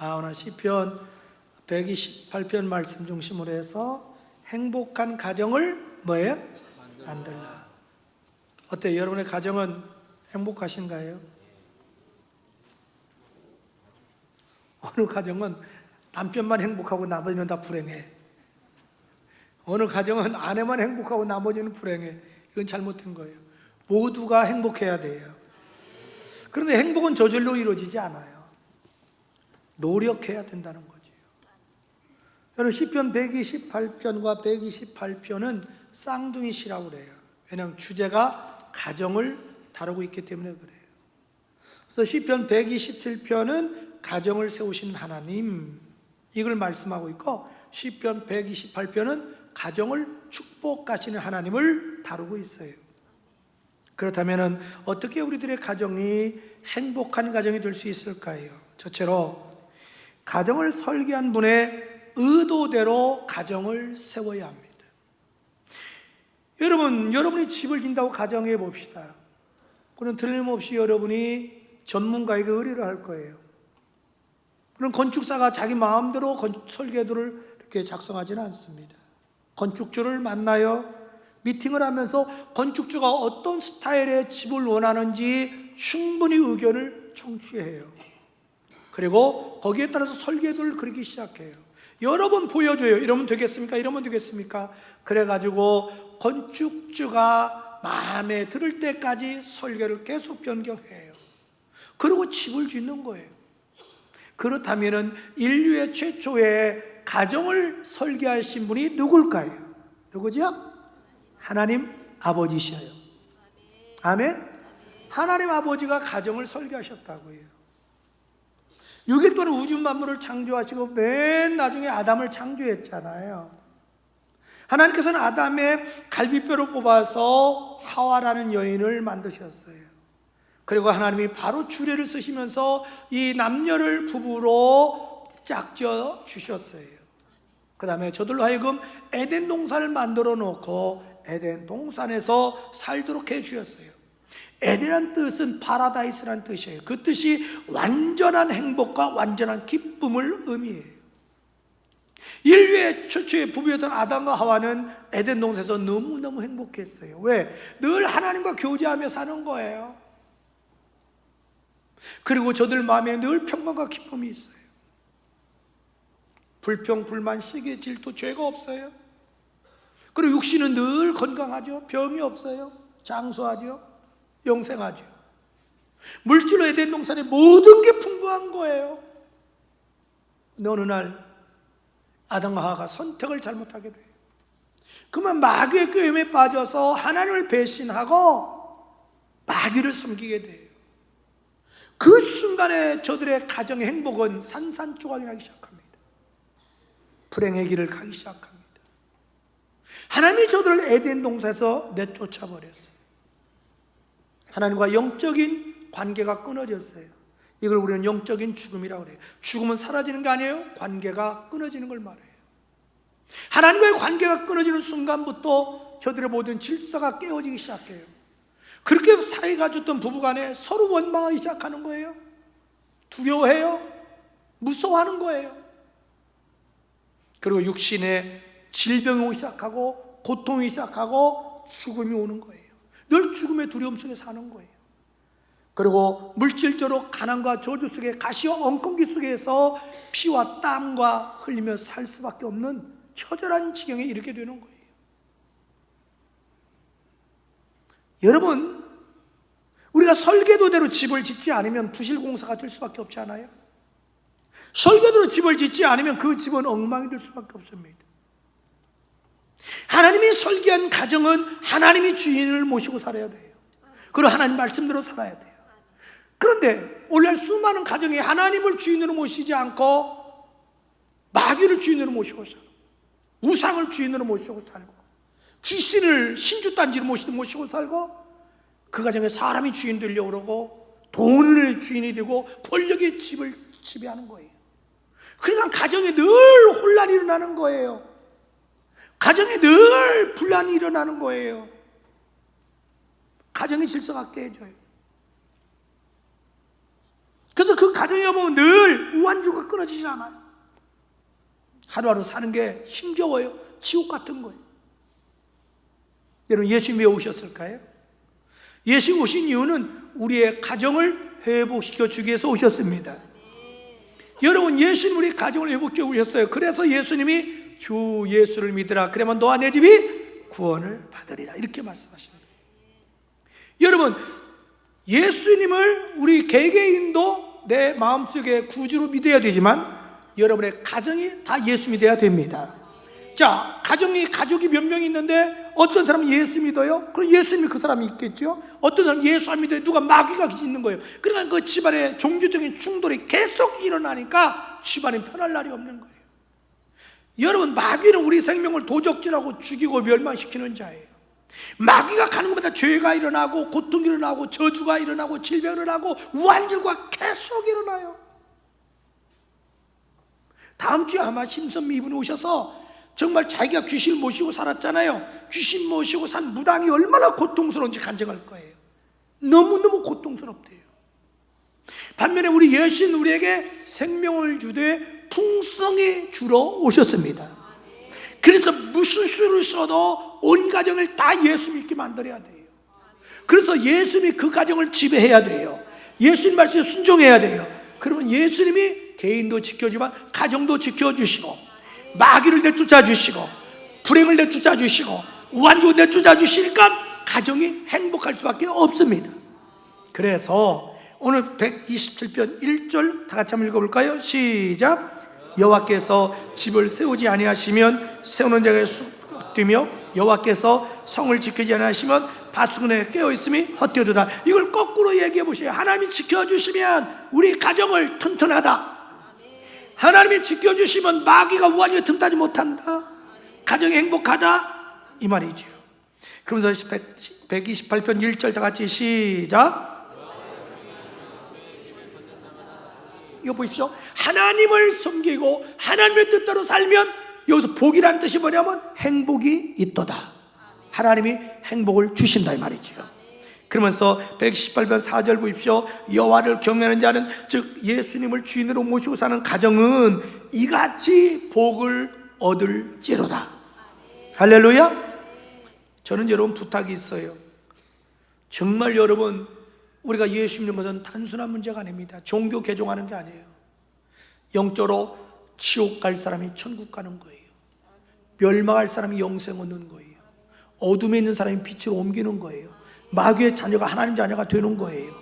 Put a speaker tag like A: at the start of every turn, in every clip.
A: 오늘 시편 128편 말씀 중심으로 해서 행복한 가정을 뭐예요? 만들라. 어때요? 여러분의 가정은 행복하신가요? 어느 가정은 남편만 행복하고 나머지는 다 불행해. 어느 가정은 아내만 행복하고 나머지는 불행해. 이건 잘못된 거예요. 모두가 행복해야 돼요. 그런데 행복은 저절로 이루어지지 않아요. 노력해야 된다는 거죠. 여러분, 시편 128편과 128편은 쌍둥이 시라고 그래요. 왜냐하면 주제가 가정을 다루고 있기 때문에 그래요. 그래서 시편 127편은 가정을 세우신 하나님, 이걸 말씀하고 있고, 시편 128편은 가정을 축복하시는 하나님을 다루고 있어요. 그렇다면 어떻게 우리들의 가정이 행복한 가정이 될 수 있을까요? 첫째로 가정을 설계한 분의 의도대로 가정을 세워야 합니다. 여러분이 집을 짓는다고 가정해 봅시다. 그럼 틀림없이 여러분이 전문가에게 의뢰를 할 거예요. 그럼 건축사가 자기 마음대로 설계도를 이렇게 작성하지는 않습니다. 건축주를 만나요. 미팅을 하면서 건축주가 어떤 스타일의 집을 원하는지 충분히 의견을 청취해요. 그리고 거기에 따라서 설계도를 그리기 시작해요. 여러 번 보여줘요. 이러면 되겠습니까? 이러면 되겠습니까? 그래가지고 건축주가 마음에 들을 때까지 설계를 계속 변경해요. 그리고 집을 짓는 거예요. 그렇다면 인류의 최초의 가정을 설계하신 분이 누굴까요? 누구죠? 하나님 아버지셔요. 아멘? 하나님 아버지가 가정을 설계하셨다고 해요. 6일 동안 우주 만물을 창조하시고 맨 나중에 아담을 창조했잖아요. 하나님께서는 아담의 갈비뼈를 뽑아서 하와라는 여인을 만드셨어요. 그리고 하나님이 바로 주례를 쓰시면서 이 남녀를 부부로 짝지어 주셨어요. 그 다음에 저들로 하여금 에덴 동산을 만들어 놓고 에덴 동산에서 살도록 해 주셨어요. 에덴이라는 뜻은 파라다이스라는 뜻이에요. 그 뜻이 완전한 행복과 완전한 기쁨을 의미해요. 인류의 최초의 부부였던 아담과 하와는 에덴 동산에서 너무너무 행복했어요. 왜? 늘 하나님과 교제하며 사는 거예요. 그리고 저들 마음에 늘 평강과 기쁨이 있어요. 불평, 불만, 시기, 질투, 죄가 없어요. 그리고 육신은 늘 건강하죠. 병이 없어요. 장수하죠. 영생하죠. 물질로 에덴 동산에 모든 게 풍부한 거예요. 근데 어느 날 아담과 하와가 선택을 잘못하게 돼요. 그러면 마귀의 꾀임에 빠져서 하나님을 배신하고 마귀를 섬기게 돼요. 그 순간에 저들의 가정의 행복은 산산조각이 나기 시작합니다. 불행의 길을 가기 시작합니다. 하나님이 저들을 에덴 동산에서 내쫓아 버렸어요. 하나님과 영적인 관계가 끊어졌어요. 이걸 우리는 영적인 죽음이라고 해요. 죽음은 사라지는 게 아니에요. 관계가 끊어지는 걸 말해요. 하나님과의 관계가 끊어지는 순간부터 저들의 모든 질서가 깨어지기 시작해요. 그렇게 사이가 좋던 부부간에 서로 원망하기 시작하는 거예요. 두려워해요. 무서워하는 거예요. 그리고 육신에 질병이 오기 시작하고 고통이 시작하고 죽음이 오는 거예요. 늘 죽음의 두려움 속에 사는 거예요. 그리고 물질적으로 가난과 저주 속에 가시와 엉겅기 속에서 피와 땀과 흘리며 살 수밖에 없는 처절한 지경에 이르게 되는 거예요. 여러분, 우리가 설계도대로 집을 짓지 않으면 부실공사가 될 수밖에 없지 않아요? 설계도로 집을 짓지 않으면 그 집은 엉망이 될 수밖에 없습니다. 하나님이 설계한 가정은 하나님이 주인을 모시고 살아야 돼요. 그리고 하나님 말씀대로 살아야 돼요. 그런데 오늘날 수많은 가정이 하나님을 주인으로 모시지 않고 마귀를 주인으로 모시고 살고, 우상을 주인으로 모시고 살고, 귀신을 신주단지로 모시고 살고, 그 가정에 사람이 주인 되려고 그러고 돈의 주인이 되고 권력의 집을 지배하는 거예요. 그러니까 가정에 늘 혼란이 일어나는 거예요. 가정에 늘 분란이 일어나는 거예요. 가정의 질서가 깨져요. 그래서 그 가정의 가정에 보면 늘 우완주가 끊어지질 않아요. 하루하루 사는 게 힘겨워요. 지옥 같은 거예요. 여러분, 예수님이 왜 오셨을까요? 예수님 오신 이유는 우리의 가정을 회복시켜 주기 위해서 오셨습니다. 여러분, 예수님 우리 가정을 회복시켜 오셨어요. 그래서 예수님이 주 예수를 믿으라. 그러면 너와 내 집이 구원을 받으리라. 이렇게 말씀하십니다. 여러분, 예수님을 우리 개개인도 내 마음속에 구주로 믿어야 되지만 여러분의 가정이 다 예수 믿어야 됩니다. 자, 가족이 몇 명이 있는데 어떤 사람은 예수 믿어요? 그럼 예수님이 그 사람이 있겠죠? 어떤 사람은 예수 안 믿어요? 누가 마귀가 있는 거예요. 그러니까 그 집안에 종교적인 충돌이 계속 일어나니까 집안에 편할 날이 없는 거예요. 여러분, 마귀는 우리 생명을 도적질하고 죽이고 멸망시키는 자예요. 마귀가 가는 것마다 죄가 일어나고 고통이 일어나고 저주가 일어나고 질병이 일어나고 우환질과 계속 일어나요. 다음 주에 아마 심선미 이분이 오셔서 정말 자기가 귀신을 모시고 살았잖아요. 귀신 모시고 산 무당이 얼마나 고통스러운지 간증할 거예요. 너무너무 고통스럽대요. 반면에 우리 예수는 우리에게 생명을 주되 풍성히 주러 오셨습니다. 그래서 무슨 수를 써도 온 가정을 다 예수 믿게 만들어야 돼요. 그래서 예수님이 그 가정을 지배해야 돼요. 예수님 말씀에 순종해야 돼요. 그러면 예수님이 개인도 지켜주지만 가정도 지켜주시고 마귀를 내쫓아 주시고 불행을 내쫓아 주시고 우환주를 내쫓아 주시니까 가정이 행복할 수밖에 없습니다. 그래서 오늘 127편 1절 다 같이 한번 읽어볼까요? 시작. 여호와께서 집을 세우지 아니하시면 세우는 자가 뛰며 여호와께서 성을 지키지 아니하시면 바수근에 깨어있음이 헛되도다. 이걸 거꾸로 얘기해 보세요. 하나님이 지켜주시면 우리 가정을 튼튼하다. 하나님이 지켜주시면 마귀가 우환주에 틈타지 못한다. 가정이 행복하다, 이 말이죠. 그러면서 128편 1절 다 같이 시작. 이거 보십시오. 하나님을 섬기고 하나님의 뜻대로 살면 여기서 복이라는 뜻이 뭐냐면 행복이 있도다. 하나님이 행복을 주신다, 이 말이죠. 그러면서 118편 4절 보십시오. 여호와를 경외하는 자는 즉 예수님을 주인으로 모시고 사는 가정은 이같이 복을 얻을지로다. 할렐루야. 저는 여러분 부탁이 있어요. 정말 여러분, 우리가 예수 믿는 것은 단순한 문제가 아닙니다. 종교 개종하는 게 아니에요. 영적으로 지옥 갈 사람이 천국 가는 거예요. 멸망할 사람이 영생 얻는 거예요. 어둠에 있는 사람이 빛으로 옮기는 거예요. 마귀의 자녀가 하나님 자녀가 되는 거예요.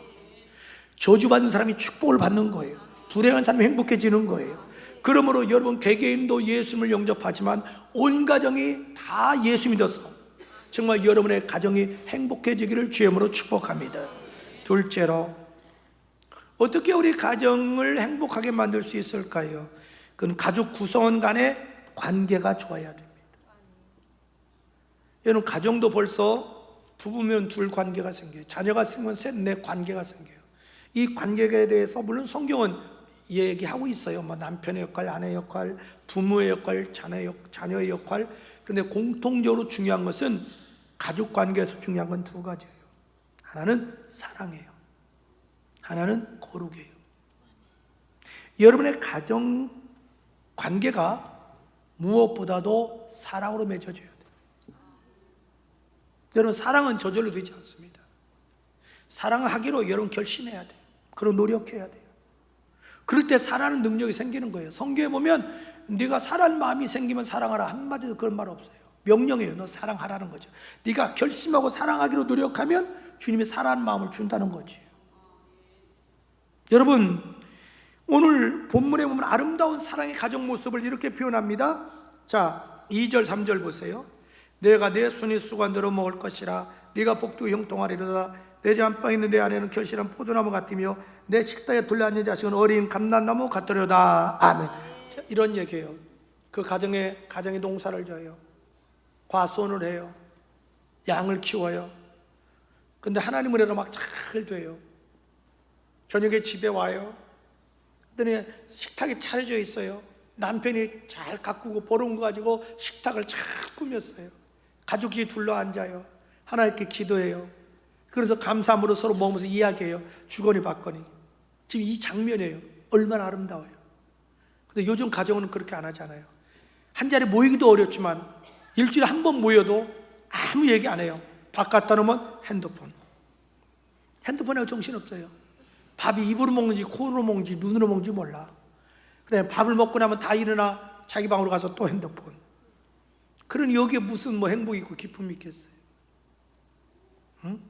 A: 저주받는 사람이 축복을 받는 거예요. 불행한 사람이 행복해지는 거예요. 그러므로 여러분 개개인도 예수님을 영접하지만 온 가정이 다 예수 믿어서 정말 여러분의 가정이 행복해지기를 주님으로 축복합니다. 둘째로, 어떻게 우리 가정을 행복하게 만들 수 있을까요? 그건 가족 구성원 간의 관계가 좋아야 됩니다. 여러분, 가정도 벌써 부부면 둘 관계가 생겨요. 자녀가 생기면 셋, 넷 관계가 생겨요. 이 관계에 대해서 물론 성경은 얘기하고 있어요. 뭐 남편의 역할, 아내의 역할, 부모의 역할, 자녀의 역할. 그런데 공통적으로 중요한 것은 가족 관계에서 중요한 건 두 가지예요. 하나는 사랑이에요. 하나는 거룩이에요. 여러분의 가정 관계가 무엇보다도 사랑으로 맺어져야 돼요. 여러분, 사랑은 저절로 되지 않습니다. 사랑을 하기로 여러분 결심해야 돼요. 그리고 노력해야 돼요. 그럴 때 사랑하는 능력이 생기는 거예요. 성경에 보면 네가 사랑하는 마음이 생기면 사랑하라, 한마디도 그런 말 없어요. 명령이에요. 너 사랑하라는 거죠. 네가 결심하고 사랑하기로 노력하면 주님이 사랑하는 마음을 준다는 거지. 여러분, 오늘 본문에 보면 아름다운 사랑의 가정 모습을 이렇게 표현합니다. 자, 2절 3절 보세요. 내가 내 손이 수관대로 먹을 것이라. 네가 복도 형통하리로다. 내 집 안방에 있는 내 아내는 결실한 포도나무 같으며 내 식탁에 둘러앉은 자식은 어린 감람나무 같으려다. 아멘. 자, 이런 얘기예요. 그 가정에 농사를 져요. 과수원을 해요. 양을 키워요. 근데 하나님 은혜로 막 잘 돼요. 저녁에 집에 와요. 그랬더니 식탁이 차려져 있어요. 남편이 잘 가꾸고 벌어온 거 가지고 식탁을 잘 꾸몄어요. 가족이 둘러앉아요. 하나님께 기도해요. 그래서 감사함으로 서로 먹으면서 이야기해요. 주거니 받거니. 지금 이 장면이에요. 얼마나 아름다워요. 근데 요즘 가정은 그렇게 안 하잖아요. 한 자리에 모이기도 어렵지만 일주일에 한 번 모여도 아무 얘기 안 해요. 밥 갖다 놓으면 핸드폰에 정신없어요. 밥이 입으로 먹는지 코로 먹는지 눈으로 먹는지 몰라. 그다음에 밥을 먹고 나면 다 일어나 자기 방으로 가서 또 핸드폰. 그러니 여기에 무슨 뭐 행복이 있고 기쁨이 있겠어요? 응?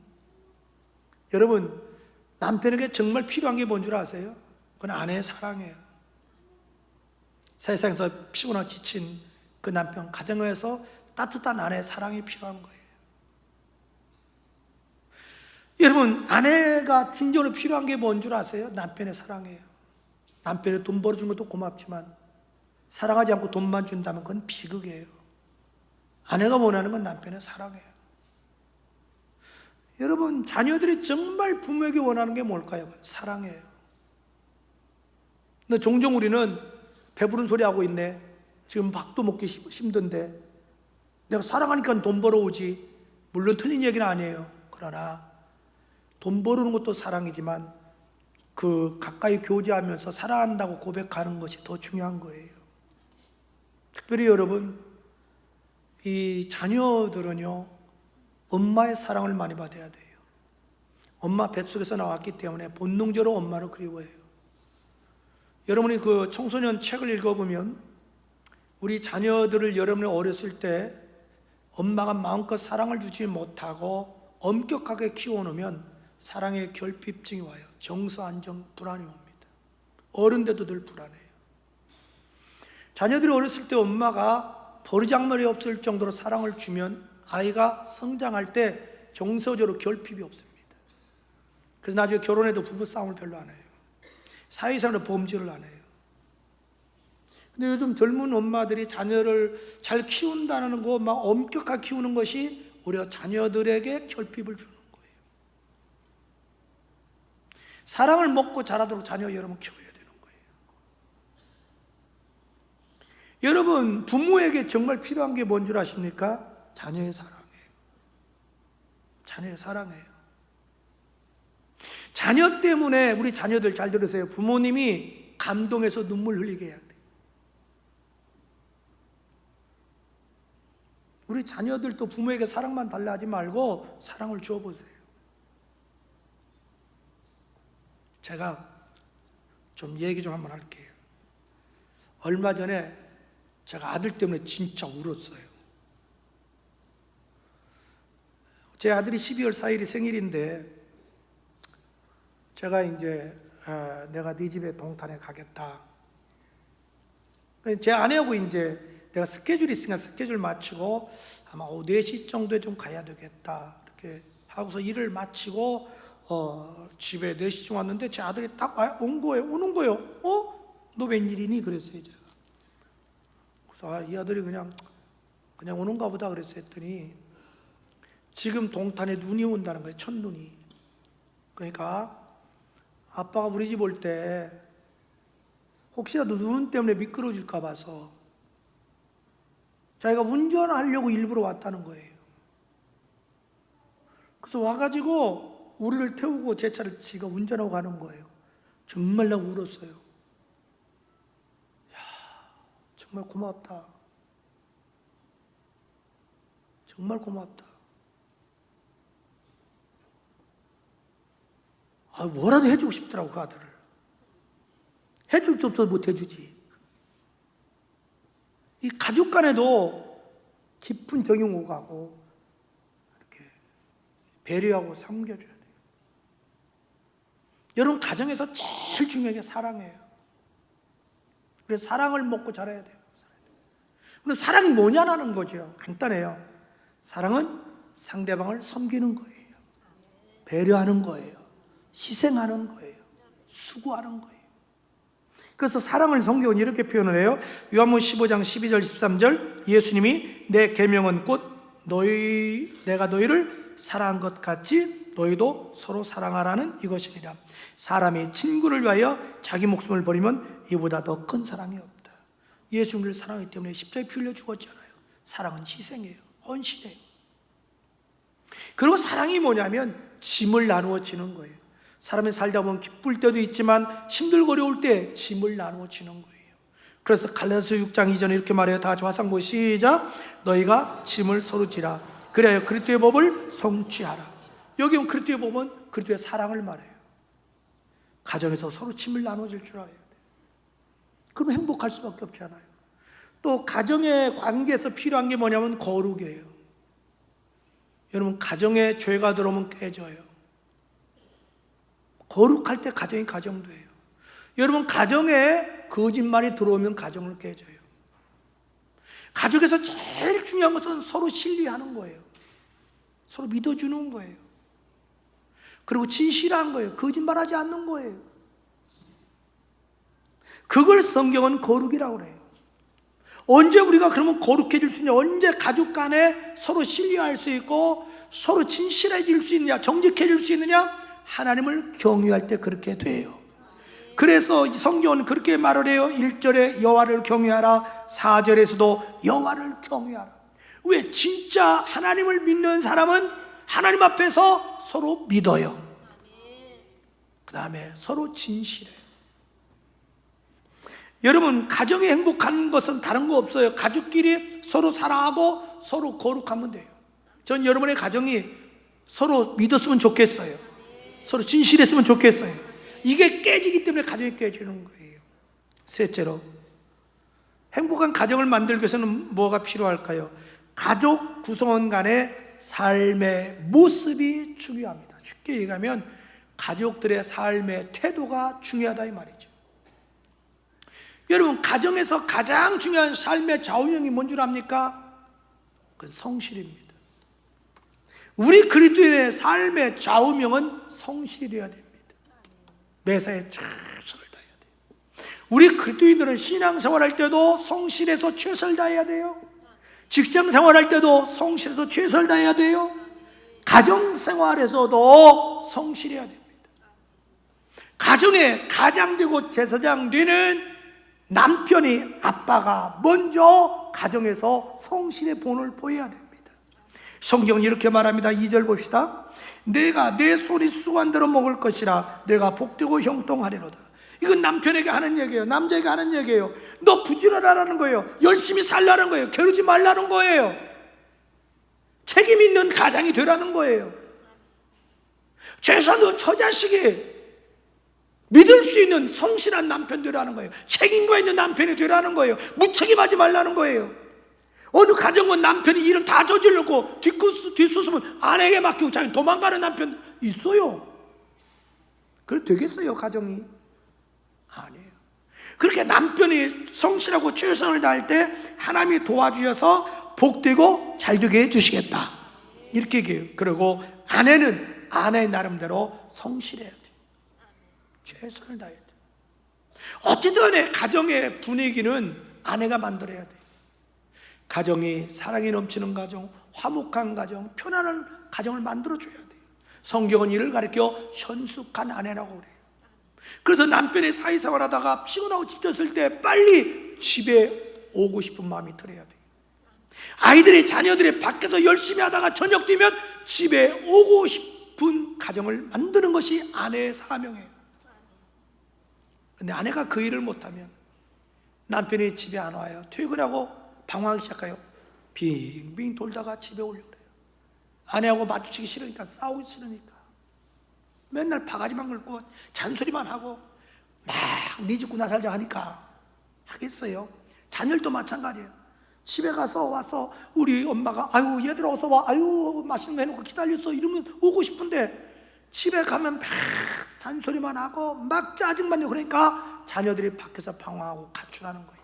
A: 여러분, 남편에게 정말 필요한 게 뭔 줄 아세요? 그건 아내의 사랑이에요. 세상에서 피곤하고 지친 그 남편, 가정에서 따뜻한 아내의 사랑이 필요한 거예요. 여러분, 아내가 진정으로 필요한 게 뭔 줄 아세요? 남편의 사랑이에요. 남편이 돈 벌어주는 것도 고맙지만 사랑하지 않고 돈만 준다면 그건 비극이에요. 아내가 원하는 건 남편의 사랑이에요. 여러분, 자녀들이 정말 부모에게 원하는 게 뭘까요? 그건 사랑이에요. 근데 종종 우리는 배부른 소리 하고 있네, 지금 밥도 먹기 힘든데 내가 사랑하니까 돈 벌어오지. 물론 틀린 얘기는 아니에요. 그러나 돈 벌어오는 것도 사랑이지만 그 가까이 교제하면서 사랑한다고 고백하는 것이 더 중요한 거예요. 특별히 여러분, 이 자녀들은요, 엄마의 사랑을 많이 받아야 돼요. 엄마 뱃속에서 나왔기 때문에 본능적으로 엄마를 그리워해요. 여러분이 그 청소년 책을 읽어보면 우리 자녀들을 여러분이 어렸을 때 엄마가 마음껏 사랑을 주지 못하고 엄격하게 키워놓으면 사랑의 결핍증이 와요. 정서 안정 불안이 옵니다. 어른 돼도 늘 불안해요. 자녀들이 어렸을 때 엄마가 버르장머리 없을 정도로 사랑을 주면 아이가 성장할 때 정서적으로 결핍이 없습니다. 그래서 나중에 결혼해도 부부싸움을 별로 안 해요. 사회생활도 범죄를 안 해요. 근데 요즘 젊은 엄마들이 자녀를 잘 키운다는 거, 막 엄격하게 키우는 것이 오히려 자녀들에게 결핍을 주는 거예요. 사랑을 먹고 자라도록 자녀 여러분 키워야 되는 거예요. 여러분, 부모에게 정말 필요한 게 뭔 줄 아십니까? 자녀의 사랑이에요. 자녀의 사랑이에요. 자녀 때문에 우리 자녀들 잘 들으세요. 부모님이 감동해서 눈물 흘리게 해야 돼요. 우리 자녀들도 부모에게 사랑만 달라 하지 말고 사랑을 줘보세요. 제가 좀 얘기 좀 한번 할게요. 얼마 전에 제가 아들 때문에 진짜 울었어요. 제 아들이 12월 4일이 생일인데 제가 이제 내가 네 집에 동탄에 가겠다. 제 아내하고 이제 내가 스케줄이 있으니까 스케줄 마치고 아마 오후 4시 정도에 좀 가야 되겠다. 이렇게 하고서 일을 마치고 집에 4시쯤 왔는데 제 아들이 딱 온 거예요. 오는 거예요. 너 웬일이니? 그랬어요, 제가. 그래서 이 아들이 그냥 오는가 보다 그랬어요. 했더니 지금 동탄에 눈이 온다는 거예요. 첫눈이. 그러니까 아빠가 우리 집 올 때 혹시라도 눈 때문에 미끄러질까 봐서 자기가 운전하려고 일부러 왔다는 거예요. 그래서 와가지고 우리를 태우고 제 차를 지가 운전하고 가는 거예요. 정말 나 울었어요. 야, 정말 고맙다. 정말 고맙다. 뭐라도 해주고 싶더라고, 그 아들을. 해줄 수 없어서 못 해주지. 이 가족 간에도 깊은 정이 오가고 이렇게 배려하고 섬겨줘야 돼요. 여러분, 가정에서 제일 중요한 게 사랑이에요. 그래서 사랑을 먹고 자라야 돼요. 근데 사랑이 뭐냐라는 거죠. 간단해요. 사랑은 상대방을 섬기는 거예요. 배려하는 거예요. 희생하는 거예요. 수고하는 거예요. 그래서 사랑을 성경은 이렇게 표현을 해요. 요한복음 15장 12절 13절 예수님이 내 계명은 곧 내가 너희를 사랑한 것 같이 너희도 서로 사랑하라는 이것이니라. 사람이 친구를 위하여 자기 목숨을 버리면 이보다 더 큰 사랑이 없다. 예수님을 사랑하기 때문에 십자가에 피 흘려 죽었잖아요. 사랑은 희생이에요. 헌신이에요. 그리고 사랑이 뭐냐면 짐을 나누어 지는 거예요. 사람이 살다 보면 기쁠 때도 있지만 힘들고 어려울 때 짐을 나누어 주는 거예요. 그래서 갈라디아서 6장 2절에 이렇게 말해요. 다 같이 화상보 시작. 너희가 짐을 서로 지라. 그래야 그리스도의 법을 성취하라. 여기 보면 그리스도의 법은 그리스도의 사랑을 말해요. 가정에서 서로 짐을 나눠줄 줄 알아야 돼요. 그럼 행복할 수밖에 없잖아요. 또 가정의 관계에서 필요한 게 뭐냐면 거룩이에요. 여러분, 가정에 죄가 들어오면 깨져요. 거룩할 때 가정이 가정돼요. 여러분, 가정에 거짓말이 들어오면 가정을 깨져요. 가족에서 제일 중요한 것은 서로 신뢰하는 거예요. 서로 믿어주는 거예요. 그리고 진실한 거예요. 거짓말하지 않는 거예요. 그걸 성경은 거룩이라고 그래요. 언제 우리가 그러면 거룩해질 수 있냐? 언제 가족 간에 서로 신뢰할 수 있고 서로 진실해질 수 있느냐? 정직해질 수 있느냐? 하나님을 경유할 때 그렇게 돼요. 그래서 성경은 그렇게 말을 해요. 1절에 여호와를 경유하라, 4절에서도 여호와를 경유하라. 왜? 진짜 하나님을 믿는 사람은 하나님 앞에서 서로 믿어요. 그 다음에 서로 진실해요. 여러분, 가정이 행복한 것은 다른 거 없어요. 가족끼리 서로 사랑하고 서로 거룩하면 돼요. 전 여러분의 가정이 서로 믿었으면 좋겠어요. 서로 진실했으면 좋겠어요. 이게 깨지기 때문에 가정이 깨지는 거예요. 셋째로, 행복한 가정을 만들기 위해서는 뭐가 필요할까요? 가족 구성원 간의 삶의 모습이 중요합니다. 쉽게 얘기하면 가족들의 삶의 태도가 중요하다 이 말이죠. 여러분, 가정에서 가장 중요한 삶의 좌우명이 뭔 줄 압니까? 그건 성실입니다. 우리 그리스도인의 삶의 좌우명은 성실이 되어야 됩니다. 매사에 최선을 다해야 돼요. 우리 그리스도인들은 신앙생활할 때도 성실해서 최선을 다해야 돼요. 직장생활할 때도 성실해서 최선을 다해야 돼요. 가정생활에서도 성실해야 됩니다. 가정의 가장 되고 제사장 되는 남편이, 아빠가 먼저 가정에서 성실의 본을 보여야 됩니다. 성경은 이렇게 말합니다. 2절 봅시다. 내가 내 손이 수고한 대로 먹을 것이라 내가 복되고 형통하리로다. 이건 남편에게 하는 얘기예요. 남자에게 하는 얘기예요. 너 부지런하라는 거예요. 열심히 살라는 거예요. 게으르지 말라는 거예요. 책임 있는 가장이 되라는 거예요. 최소한 너 처자식이 믿을 수 있는 성실한 남편 되라는 거예요. 책임과 있는 남편이 되라는 거예요. 무책임하지 말라는 거예요. 어느 가정은 남편이 일을 다 저지르고 뒷수습은 아내에게 맡기고 자기 도망가는 남편 있어요. 그래 되겠어요, 가정이? 아니에요. 그렇게 남편이 성실하고 최선을 다할 때 하나님이 도와주셔서 복되고 잘되게 해주시겠다, 이렇게 얘기해요. 그리고 아내는 아내의 나름대로 성실해야 돼요. 최선을 다해야 돼요. 어쨌든 간에 가정의 분위기는 아내가 만들어야 돼요. 가정이 사랑이 넘치는 가정, 화목한 가정, 편안한 가정을 만들어줘야 돼요. 성경은 이를 가리켜 현숙한 아내라고 그래요. 그래서 남편이 사회생활 하다가 피곤하고 지쳤을 때 빨리 집에 오고 싶은 마음이 들어야 돼요. 아이들이, 자녀들이 밖에서 열심히 하다가 저녁 되면 집에 오고 싶은 가정을 만드는 것이 아내의 사명이에요. 근데 아내가 그 일을 못하면 남편이 집에 안 와요. 퇴근하고 방황하기 시작해요. 빙빙 돌다가 집에 오려고 그래요. 아내하고 마주치기 싫으니까, 싸우기 싫으니까 맨날 바가지만 긁고 잔소리만 하고 막 네 집 구나 살자 하니까 하겠어요. 자녀도 마찬가지예요. 집에 가서 와서 우리 엄마가 아유 얘들아 어서 와, 아유 맛있는 거 해놓고 기다렸어 이러면 오고 싶은데 집에 가면 막 잔소리만 하고 막 짜증만 내고 그러니까 자녀들이 밖에서 방황하고 가출하는 거예요.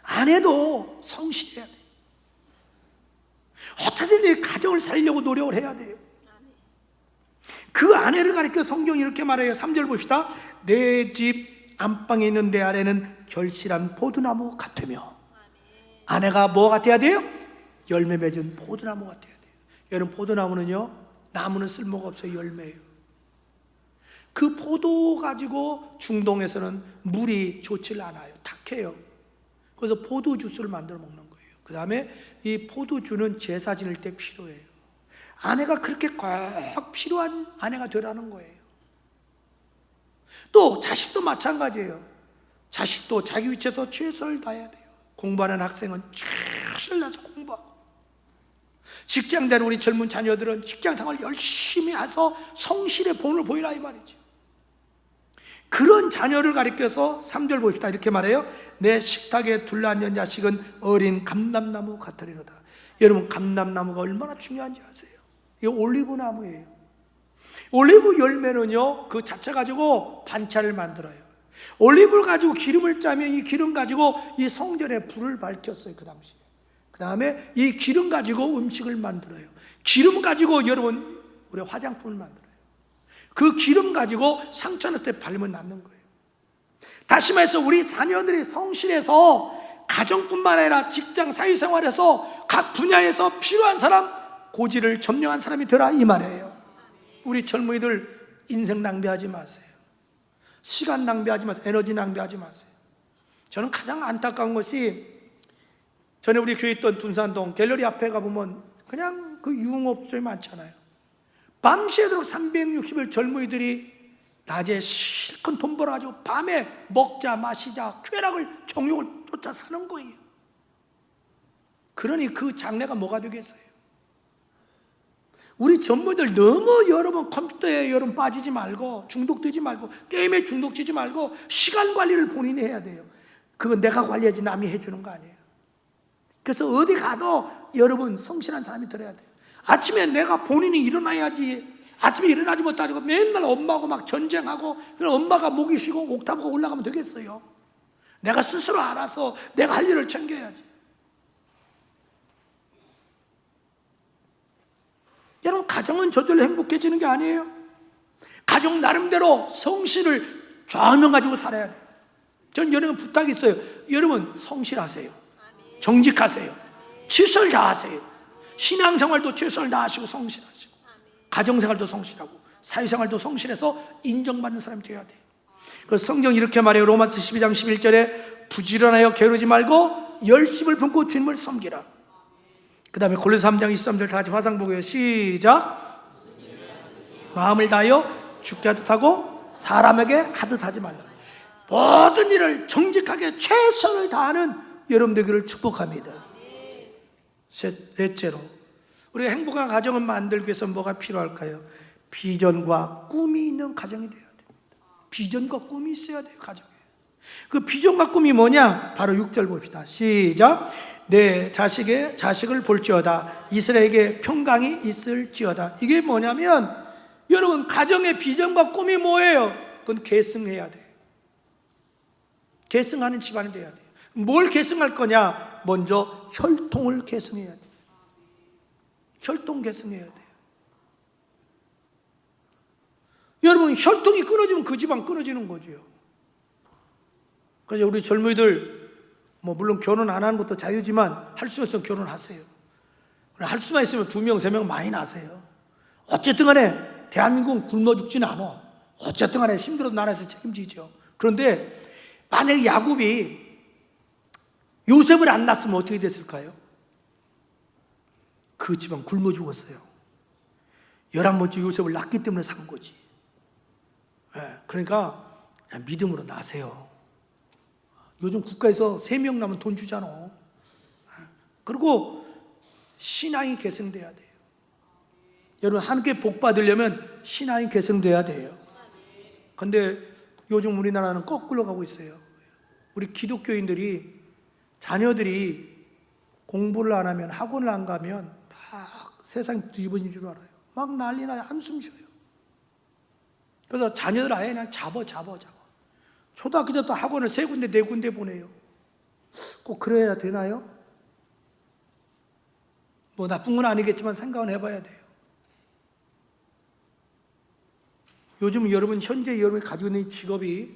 A: 아내도 성실해야 돼요. 어떻게든 가정을 살리려고 노력을 해야 돼요. 그 아내를 가리켜 성경이 이렇게 말해요. 3절 봅시다. 내 집 안방에 있는 내 아내는 결실한 포도나무 같으며. 아내가 뭐 같아야 돼요? 열매 맺은 포도나무 같아야 돼요. 여러분, 포도나무는요, 나무는 쓸모가 없어요. 열매예요. 그 포도 가지고 중동에서는 물이 좋질 않아요. 탁해요. 그래서 포도 주스를 만들어 먹는 거예요. 그 다음에 이 포도주는 제사 지낼 때 필요해요. 아내가 그렇게 꼭 필요한 아내가 되라는 거예요. 또 자식도 마찬가지예요. 자식도 자기 위치에서 최선을 다해야 돼요. 공부하는 학생은 최선을 다해서 공부하고, 직장대로 우리 젊은 자녀들은 직장생활 열심히 해서 성실의 본을 보이라 이 말이죠. 그런 자녀를 가리켜서 3절 봅시다. 이렇게 말해요. 내 식탁에 둘러앉은 자식은 어린 감람나무 같으리로다. 여러분, 감람나무가 얼마나 중요한지 아세요? 이거 올리브 나무예요. 올리브 열매는요, 그 자체 가지고 반찬을 만들어요. 올리브를 가지고 기름을 짜면 이 기름 가지고 이 성전에 불을 밝혔어요, 그 당시에. 그 다음에 이 기름 가지고 음식을 만들어요. 기름 가지고 여러분, 우리 화장품을 만들어요. 그 기름 가지고 상처날 때 바르면 낫는 거예요. 다시 말해서 우리 자녀들이 성실해서 가정뿐만 아니라 직장, 사회생활에서 각 분야에서 필요한 사람, 고지를 점령한 사람이 되라 이 말이에요. 우리 젊은이들 인생 낭비하지 마세요. 시간 낭비하지 마세요. 에너지 낭비하지 마세요. 저는 가장 안타까운 것이, 전에 우리 교회 있던 둔산동 갤러리 앞에 가보면 그냥 그 유흥업소에 많잖아요. 밤새도록 360일 젊은이들이 낮에 실컷 돈 벌어가지고 밤에 먹자 마시자 쾌락을 정욕을 쫓아 사는 거예요. 그러니 그 장래가 뭐가 되겠어요? 우리 젊은이들 너무 여러분 컴퓨터에 여러분 빠지지 말고, 중독되지 말고, 게임에 중독되지 말고, 시간 관리를 본인이 해야 돼요. 그건 내가 관리하지 남이 해주는 거 아니에요. 그래서 어디 가도 여러분 성실한 사람이 들어야 돼요. 아침에 내가 본인이 일어나야지. 아침에 일어나지 못하고 맨날 엄마하고 막 전쟁하고, 그럼 엄마가 목이 쉬고 옥타브가 올라가면 되겠어요? 내가 스스로 알아서 내가 할 일을 챙겨야지. 여러분, 가정은 저절로 행복해지는 게 아니에요. 가정 나름대로 성실을 전혀 가지고 살아야 돼요. 전 여러분 부탁이 있어요. 여러분 성실하세요. 정직하세요. 최선을 다하세요. 신앙생활도 최선을 다하시고 성실하시고, 가정생활도 성실하고, 사회생활도 성실해서 인정받는 사람이 되어야 돼요. 그래서 성경이 이렇게 말해요. 로마서 12장 11절에 부지런하여 게으르지 말고 열심을 품고 주님을 섬기라. 그 다음에 골로새 3장 23절 다 같이 화상 보고요. 시작. 마음을 다하여 죽게 하듯 하고 사람에게 하듯 하지 말라. 모든 일을 정직하게 최선을 다하는 여러분 되기를 축복합니다. 셋째로, 우리가 행복한 가정을 만들기 위해서 뭐가 필요할까요? 비전과 꿈이 있는 가정이 되어야 됩니다. 비전과 꿈이 있어야 돼요, 가정에. 그 비전과 꿈이 뭐냐? 바로 6절 봅시다. 시작. 내 자식을 볼지어다. 이스라엘에게 평강이 있을지어다. 이게 뭐냐면, 여러분 가정의 비전과 꿈이 뭐예요? 그건 계승해야 돼요. 계승하는 집안이 돼야 돼요. 뭘 계승할 거냐? 먼저 혈통을 계승해야 돼요. 혈통 계승해야 돼요. 여러분, 혈통이 끊어지면 그 집안 끊어지는 거죠. 그래서 우리 젊은이들 물론 결혼 안 하는 것도 자유지만 할 수 있으면 결혼하세요. 할 수만 있으면 2명, 3명 많이 나세요. 어쨌든 간에 대한민국은 굶어 죽지는 않아. 어쨌든 간에 힘들어도 나라에서 책임지죠. 그런데 만약에 야곱이 요셉을 안 낳았으면 어떻게 됐을까요? 그 집안 굶어 죽었어요. 11번째 요셉을 낳기 때문에 산 거지. 그러니까 믿음으로 나세요. 요즘 국가에서 3명 나면 돈 주잖아. 그리고 신앙이 개성돼야 돼요. 여러분, 하나님께 복 받으려면 신앙이 개성돼야 돼요. 근데 요즘 우리나라는 거꾸로 가고 있어요. 우리 기독교인들이, 자녀들이 공부를 안 하면, 학원을 안 가면 막 세상이 뒤집어진 줄 알아요. 막 난리나요. 한숨 쉬어요. 그래서 자녀들 아예 그냥 잡아. 초등학교 때부터 학원을 3군데, 4군데 보내요. 꼭 그래야 되나요? 뭐 나쁜 건 아니겠지만 생각은 해봐야 돼요. 요즘 여러분, 현재 여러분이 가지고 있는 직업이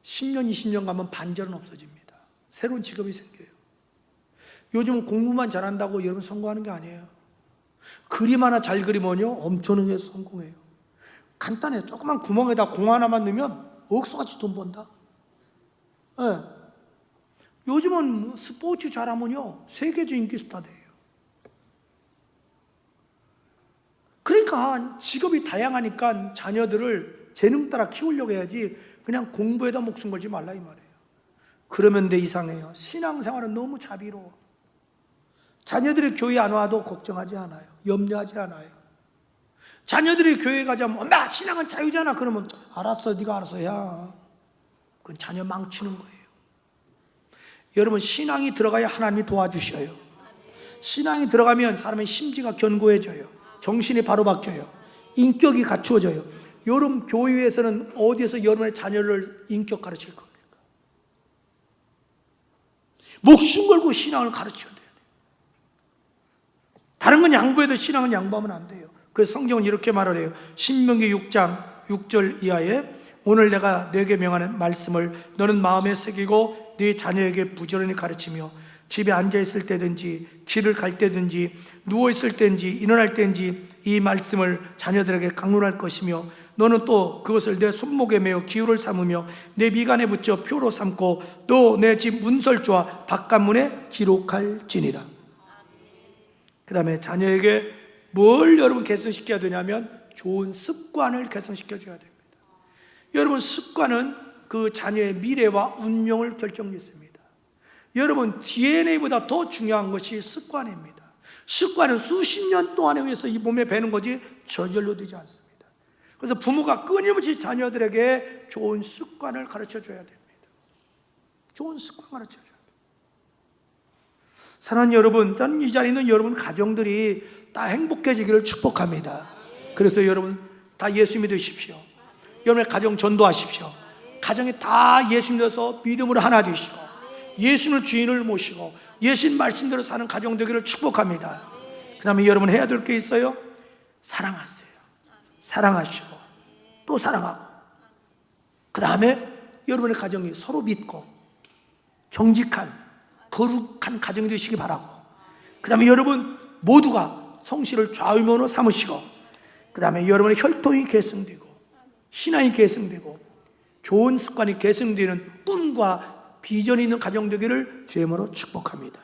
A: 10년, 20년 가면 반절은 없어집니다. 새로운 직업이 생겨요. 요즘 공부만 잘한다고 여러분 성공하는 게 아니에요. 그림 하나 잘 그리면요 엄청나게 성공해요. 간단해요. 조그만 구멍에다 공 하나만 넣으면 억수같이 돈 번다. 네. 요즘은 스포츠 잘하면요 세계적 인기 스타 돼요. 그러니까 직업이 다양하니까 자녀들을 재능 따라 키우려고 해야지 그냥 공부에다 목숨 걸지 말라 이 말이에요. 그러면 내 이상해요. 신앙생활은 너무 자비로워. 자녀들이 교회 안 와도 걱정하지 않아요. 염려하지 않아요. 자녀들이 교회 가자면 엄마 신앙은 자유잖아. 그러면 알았어, 네가 알아서 해야. 그건 자녀 망치는 거예요. 여러분, 신앙이 들어가야 하나님이 도와주셔요. 신앙이 들어가면 사람의 심지가 견고해져요. 정신이 바로 바뀌어요. 인격이 갖추어져요. 여러분 교회에서는 어디에서 여러분의 자녀를 인격 가르칠 겁니까? 목숨 걸고 신앙을 가르쳐야 돼요. 다른 건 양보해도 신앙은 양보하면 안 돼요. 그래서 성경은 이렇게 말을 해요. 신명기 6장 6절 이하에 오늘 내가 네게 명하는 말씀을 너는 마음에 새기고 네 자녀에게 부지런히 가르치며 집에 앉아있을 때든지 길을 갈 때든지 누워있을 때든지 일어날 때든지 이 말씀을 자녀들에게 강론할 것이며 너는 또 그것을 내 손목에 매어 기호를 삼으며 내 미간에 붙여 표로 삼고 또 내 집 문설주와 바깥문에 기록할지니라. 그 다음에 자녀에게 뭘 여러분 개선시켜야 되냐면 좋은 습관을 개선시켜줘야 됩니다. 여러분, 습관은 그 자녀의 미래와 운명을 결정짓습니다. 여러분, DNA보다 더 중요한 것이 습관입니다. 습관은 수십 년 동안에 의해서 이 몸에 배는 거지 저절로 되지 않습니다. 그래서 부모가 끊임없이 자녀들에게 좋은 습관을 가르쳐줘야 됩니다. 좋은 습관 가르쳐줘야 됩니다. 사랑하는 여러분, 저는 이 자리에 있는 여러분 가정들이 다 행복해지기를 축복합니다. 그래서 여러분 다 예수 믿으십시오. 여러분의 가정 전도하십시오. 가정에 다 예수 믿어서 믿음으로 하나 되시고 예수는 주인을 모시고 예수님 말씀대로 사는 가정 되기를 축복합니다. 그 다음에 여러분 해야 될 게 있어요. 사랑하세요. 사랑하시고 또 사랑하고, 그 다음에 여러분의 가정이 서로 믿고 정직한 거룩한 가정이 되시기 바라고, 그 다음에 여러분 모두가 성실을 좌우면으로 삼으시고, 그 다음에 여러분의 혈통이 계승되고 신앙이 계승되고 좋은 습관이 계승되는 꿈과 비전이 있는 가정 되기를 주의 이름으로 축복합니다.